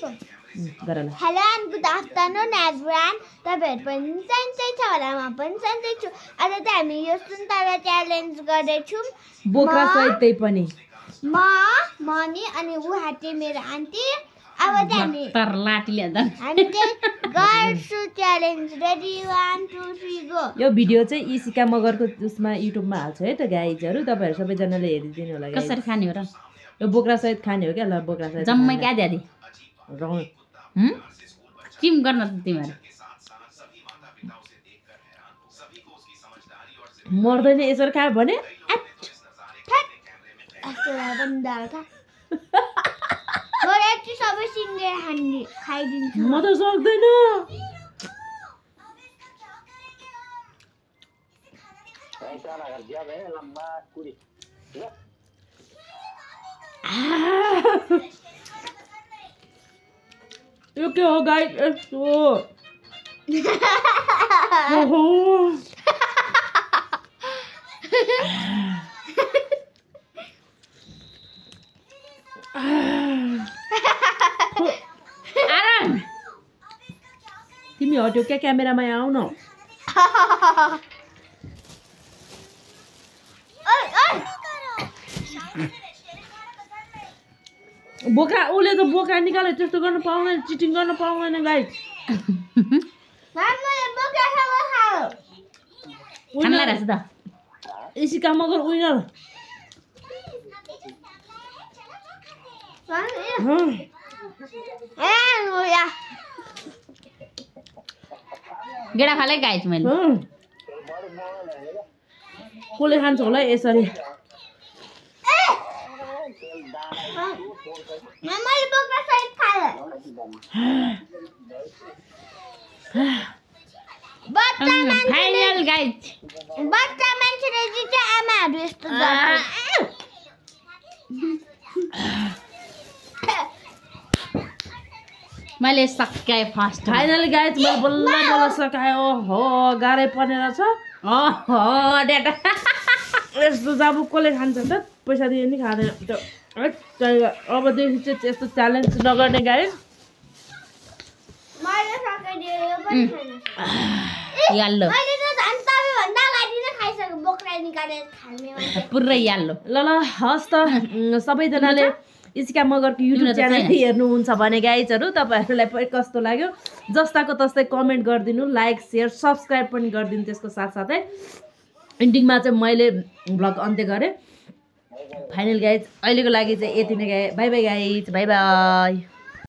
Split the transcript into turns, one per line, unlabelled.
गर ल
hello and good afternoon everyone तपाईहरु पनि सन्चै छ होला म पनि सन्चै छु आज चाहिँ हामी यो सुन्तला च्यालेन्ज गर्दैछौँ
बोक्रा सहित त्यही पनि
म मम्मी अनि उहाटे मेरो आन्टी अब चाहिँ हामी
तर लाटी ल्याउँदा
हामी चाहिँ गर्छु च्यालेन्ज रेडी 1 2 3 गो
यो भिडियो चाहिँ इसिका मगरको उसमा युट्युबमा हाल्छ है त गाइजहरु तपाईहरु सबैजनाले हेरिदिनु होला गाइज
कसरी खाने हो र
यो बोक्रा सहित खाने हो क्या ल बोक्रा सहित
जम्मै क्या द्यादी
रौँ
किम गर्न त तिमीहरु
मर्दैन यसरी खायो भने
सबै सिङ्गेर खाइदिन्छु
म त सक्दैन यो के हो गाइस यस्तो ओहो
आराम
तिमी हट्यो क्या क्यामेरामा आऊ न बोक्रा उसले त बोक्रा निकाल्यो त्यस्तो गर्न पाउँदैन चिटिङ गर्न पाउँदैन गाइस
खानलाई रहेछ त
इसिका मगर विनर
गेडा खालै गाइस मैले
कसले खान्छ होला यसरी
फाइनल गाइस
बच्चा मान्छेले चाहिँ आमाहरू यस्तो
मैले सकाएँ फर्स्ट
फाइनल गाइस मैले बल्ल बल्ल सकायो ओहो गाह्रै पर्ने रहेछ
ओहो डेटा
यस्तो जाबु कसले खान्छ त पैसा दियो नि खाँदैन अबदेखि चाहिँ त्यस्तो च्यालेन्ज नगर्ने गाइस
मैले सकाइदियो यो पनि छैन
याल्लो
मैले त झन् तपाईँभन्दा अगाडि नै खाइसकेँ बोक्रा निकालेर खाने मान्छे
पुरै याल्लो
ल हस् त सबैजनाले इसिका मगरको युट्युब च्यानल हेर्नुहुन्छ भने गाइजहरू तपाईँहरूलाई पनि कस्तो लाग्यो जस्ताको तस्तै कमेन्ट गरिदिनु लाइक सेयर सब्सक्राइब पनि गरिदिनु त्यसको साथसाथै एन्डिङमा चाहिँ मैले भ्लग अन्त्य गरेँ फाइनल गाइज अहिलेको लागि चाहिँ यति नै by by guys by by